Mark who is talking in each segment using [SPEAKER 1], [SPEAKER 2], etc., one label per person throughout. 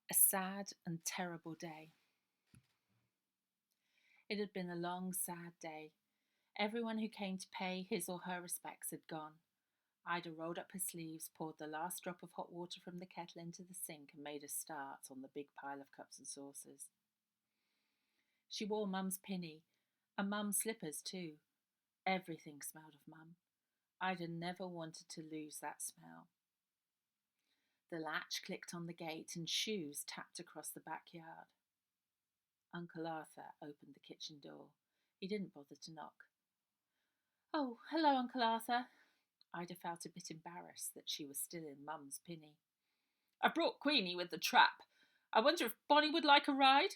[SPEAKER 1] A sad and terrible day. It had been a long, sad day. Everyone who came to pay his or her respects had gone. Ida rolled up her sleeves, poured the last drop of hot water from the kettle into the sink, and made a start on the big pile of cups and saucers. She wore Mum's pinny, and Mum's slippers too. Everything smelled of Mum. Ida never wanted to lose that smell. The latch clicked on the gate, and shoes tapped across the backyard. Uncle Arthur opened the kitchen door. He didn't bother to knock. "Oh, hello, Uncle Arthur." Ida felt a bit embarrassed that she was still in Mum's pinny.
[SPEAKER 2] "I've brought Queenie with the trap. I wonder if Bonnie would like a ride?"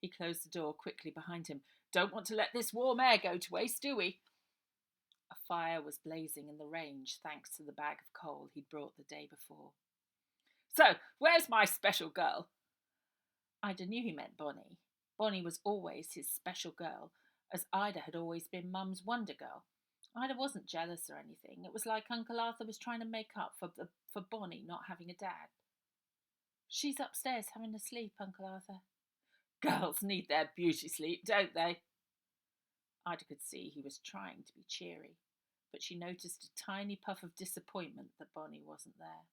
[SPEAKER 2] He closed the door quickly behind him. "Don't want to let this warm air go to waste, do we?" A fire was blazing in the range thanks to the bag of coal he'd brought the day before. "So, where's my special girl?"
[SPEAKER 1] Ida knew he meant Bonnie. Bonnie was always his special girl, as Ida had always been Mum's wonder girl. Ida wasn't jealous or anything. It was like Uncle Arthur was trying to make up for Bonnie not having a dad. "She's upstairs having a sleep, Uncle Arthur."
[SPEAKER 2] "Girls need their beauty sleep, don't they?"
[SPEAKER 1] Ida could see he was trying to be cheery, but she noticed a tiny puff of disappointment that Bonnie wasn't there.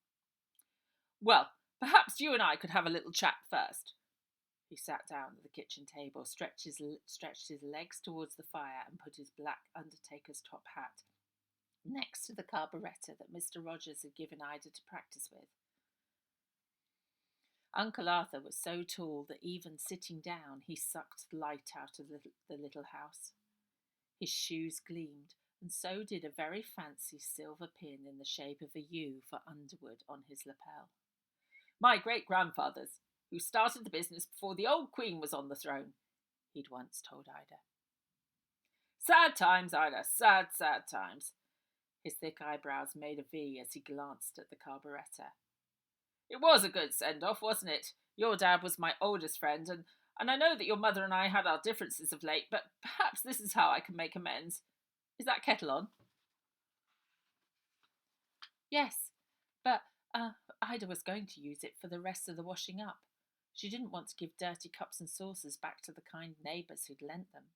[SPEAKER 2] "Well, perhaps you and I could have a little chat first." He sat down at the kitchen table, stretched his legs towards the fire, and put his black undertaker's top hat next to the carburettor that Mr. Rogers had given Ida to practice with. Uncle Arthur was so tall that even sitting down he sucked light out of the little house. His shoes gleamed, and so did a very fancy silver pin in the shape of a U for Underwood on his lapel. "My great-grandfather's, who started the business before the old Queen was on the throne," he'd once told Ida. "Sad times, Ida, sad, sad times." His thick eyebrows made a V as he glanced at the carburettor. "It was a good send-off, wasn't it? Your dad was my oldest friend, and I know that your mother and I had our differences of late, but perhaps this is how I can make amends. Is that kettle on?"
[SPEAKER 1] "Yes, but Ida was going to use it for the rest of the washing up. She didn't want to give dirty cups and saucers back to the kind neighbours who'd lent them."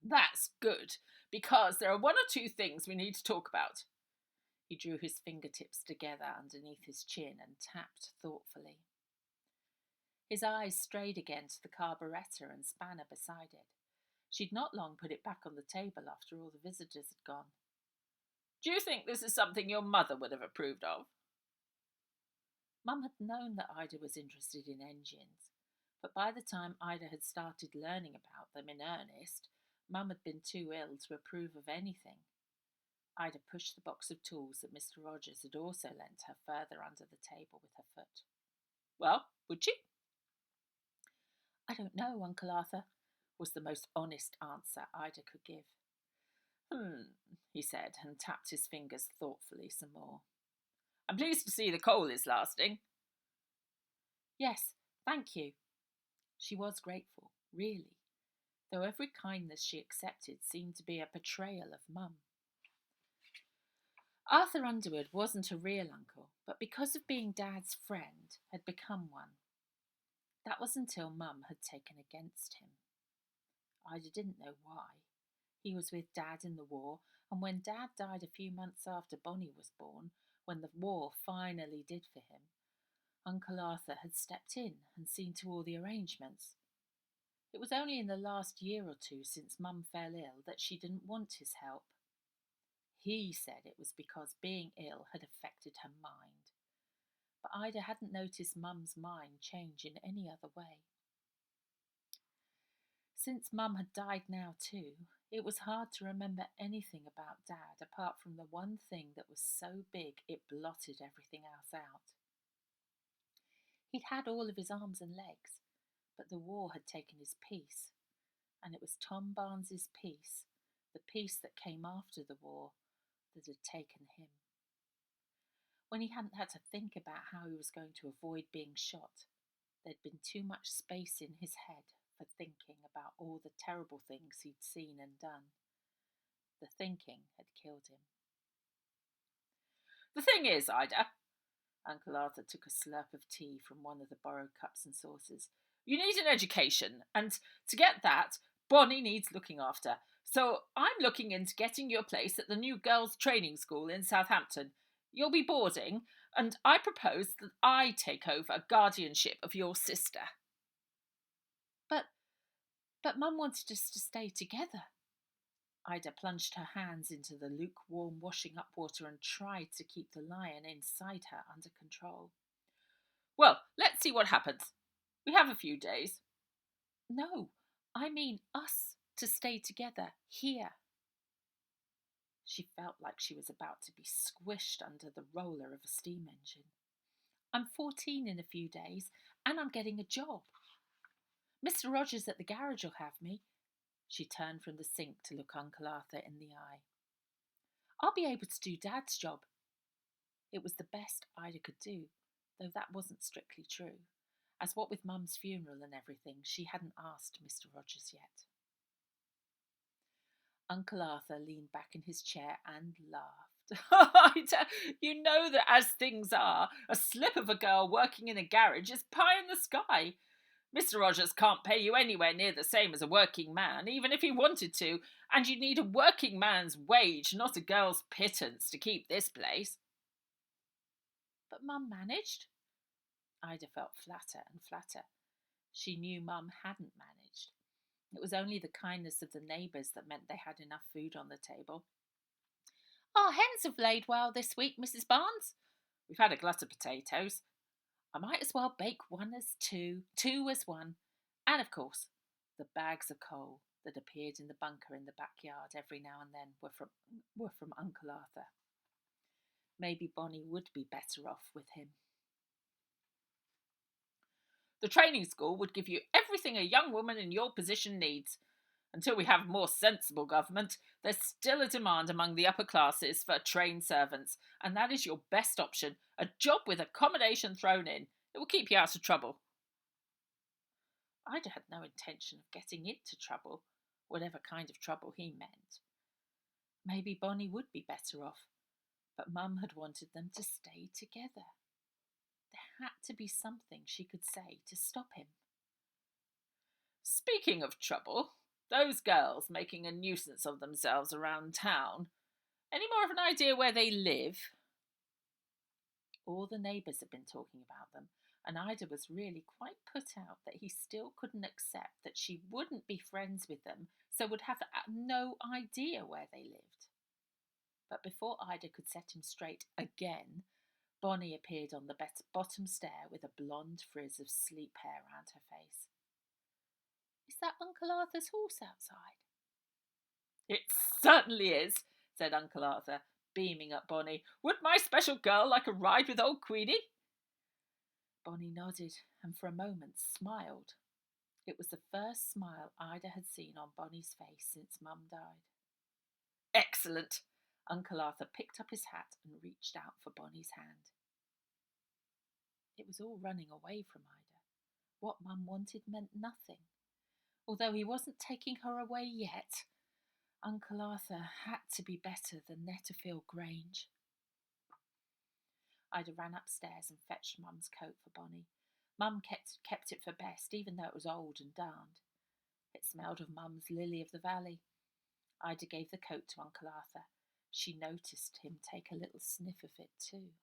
[SPEAKER 2] "That's good, because there are one or two things we need to talk about."
[SPEAKER 1] He drew his fingertips together underneath his chin and tapped thoughtfully. His eyes strayed again to the carburettor and spanner beside it. She'd not long put it back on the table after all the visitors had gone.
[SPEAKER 2] "Do you think this is something your mother would have approved of?"
[SPEAKER 1] Mum had known that Ida was interested in engines, but by the time Ida had started learning about them in earnest, Mum had been too ill to approve of anything. Ida pushed the box of tools that Mr. Rogers had also lent her further under the table with her foot.
[SPEAKER 2] "Well, would she?"
[SPEAKER 1] "I don't know, Uncle Arthur," was the most honest answer Ida could give.
[SPEAKER 2] He said, and tapped his fingers thoughtfully some more. "I'm pleased to see the coal is lasting."
[SPEAKER 1] "Yes, thank you." She was grateful, really, though every kindness she accepted seemed to be a betrayal of Mum. Arthur Underwood wasn't a real uncle, but because of being Dad's friend, had become one. That was until Mum had taken against him. Ida didn't know why. He was with Dad in the war, and when Dad died a few months after Bonnie was born, when the war finally did for him, Uncle Arthur had stepped in and seen to all the arrangements. It was only in the last year or two since Mum fell ill that she didn't want his help. He said it was because being ill had affected her mind, but Ida hadn't noticed Mum's mind change in any other way. Since Mum had died now too, it was hard to remember anything about Dad apart from the one thing that was so big it blotted everything else out. He'd had all of his arms and legs, but the war had taken his peace, and it was Tom Barnes's peace, the peace that came after the war, that had taken him. When he hadn't had to think about how he was going to avoid being shot, there'd been too much space in his head for thinking about all the terrible things he'd seen and done. The thinking had killed him.
[SPEAKER 2] "The thing is, Ida," Uncle Arthur took a slurp of tea from one of the borrowed cups and saucers. You need an education, and to get that, Bonnie needs looking after. So I'm looking into getting you a place at the new girls' training school in Southampton. You'll be boarding, and I propose that I take over guardianship of your sister.
[SPEAKER 1] But, but Mum wanted us to stay together. Ida plunged her hands into the lukewarm washing up water and tried to keep the lion inside her under control.
[SPEAKER 2] Well, let's see what happens. We have a few days.
[SPEAKER 1] No, I mean us to stay together here. She felt like she was about to be squished under the roller of a steam engine. I'm 14 in a few days, and I'm getting a job. Mr. Rogers at the garage will have me. She turned from the sink to look Uncle Arthur in the eye. I'll be able to do Dad's job. It was the best Ida could do, though that wasn't strictly true, as what with Mum's funeral and everything, she hadn't asked Mr. Rogers yet. Uncle Arthur leaned back in his chair and laughed.
[SPEAKER 2] You know that as things are, a slip of a girl working in a garage is pie in the sky. Mr. Rogers can't pay you anywhere near the same as a working man, even if he wanted to, and you need a working man's wage, not a girl's pittance, to keep this place.
[SPEAKER 1] But Mum managed. Ida felt flatter and flatter. She knew Mum hadn't managed. It was only the kindness of the neighbours that meant they had enough food on the table. Our hens have laid well this week, Mrs. Barnes.
[SPEAKER 2] We've had a glut of potatoes.
[SPEAKER 1] I might as well bake one as two as one. And, of course, the bags of coal that appeared in the bunker in the backyard every now and then were from Uncle Arthur. Maybe Bonnie would be better off with him.
[SPEAKER 2] The training school would give you everything a young woman in your position needs. Until we have more sensible government, there's still a demand among the upper classes for trained servants, and that is your best option, a job with accommodation thrown in. It will keep you out of trouble.
[SPEAKER 1] Ida had no intention of getting into trouble, whatever kind of trouble he meant. Maybe Bonnie would be better off, but Mum had wanted them to stay together. There had to be something she could say to stop him.
[SPEAKER 2] Speaking of trouble, those girls making a nuisance of themselves around town, any more of an idea where they live?
[SPEAKER 1] All the neighbours had been talking about them, and Ida was really quite put out that he still couldn't accept that she wouldn't be friends with them, so would have no idea where they lived. But before Ida could set him straight again, Bonnie appeared on the bottom stair with a blonde frizz of sleep hair round her face. Is that Uncle Arthur's horse outside?
[SPEAKER 2] It certainly is, said Uncle Arthur, beaming at Bonnie. Would my special girl like a ride with old Queenie?
[SPEAKER 1] Bonnie nodded and for a moment smiled. It was the first smile Ida had seen on Bonnie's face since Mum died.
[SPEAKER 2] Excellent!
[SPEAKER 1] Uncle Arthur picked up his hat and reached out for Bonnie's hand. It was all running away from Ida. What Mum wanted meant nothing. Although he wasn't taking her away yet, Uncle Arthur had to be better than Netterfield Grange. Ida ran upstairs and fetched Mum's coat for Bonnie. Mum kept it for best, even though it was old and darned. It smelled of Mum's lily of the valley. Ida gave the coat to Uncle Arthur. She noticed him take a little sniff of it too.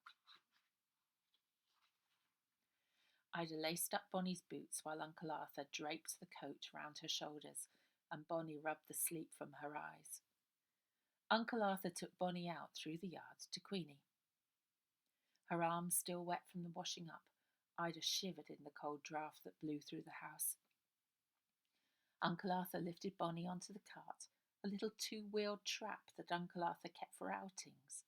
[SPEAKER 1] Ida laced up Bonnie's boots while Uncle Arthur draped the coat round her shoulders, and Bonnie rubbed the sleep from her eyes. Uncle Arthur took Bonnie out through the yard to Queenie. Her arms still wet from the washing up, Ida shivered in the cold draught that blew through the house. Uncle Arthur lifted Bonnie onto the cart, a little two-wheeled trap that Uncle Arthur kept for outings.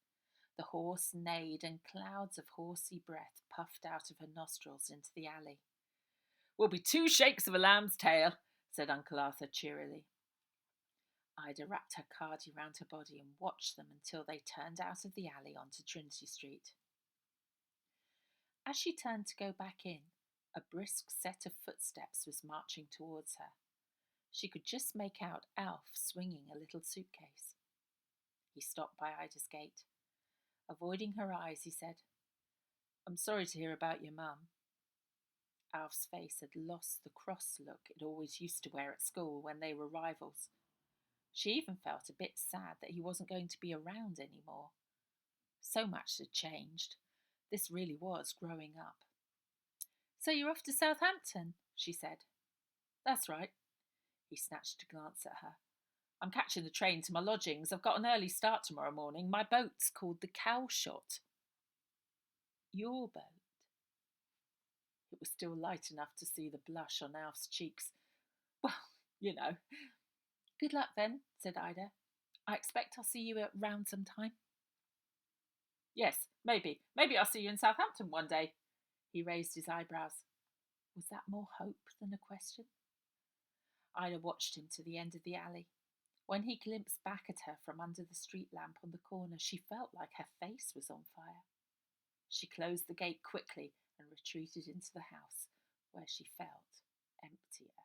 [SPEAKER 1] The horse neighed and clouds of horsey breath puffed out of her nostrils into the alley.
[SPEAKER 2] Will be 2 shakes of a lamb's tail, said Uncle Arthur cheerily.
[SPEAKER 1] Ida wrapped her cardie round her body and watched them until they turned out of the alley onto Trinity Street. As she turned to go back in, a brisk set of footsteps was marching towards her. She could just make out Alf swinging a little suitcase. He stopped by Ida's gate. Avoiding her eyes, he said,
[SPEAKER 2] I'm sorry to hear about your mum. Alf's face had lost the cross look it always used to wear at school when they were rivals. She even felt a bit sad that he wasn't going to be around anymore. So much had changed. This really was growing up. So you're off to Southampton, she said. That's right. He snatched a glance at her. I'm catching the train to my lodgings. I've got an early start tomorrow morning. My boat's called the Cowshot. Your boat? It was still light enough to see the blush on Alf's cheeks. Well, you know. Good luck then, said Ida. I expect I'll see you round sometime. Yes, maybe. Maybe I'll see you in Southampton one day. He raised his eyebrows. Was that more hope than a question? Ida watched him to the end of the alley. When he glimpsed back at her from under the street lamp on the corner, she felt like her face was on fire. She closed the gate quickly and retreated into the house, where she felt emptier.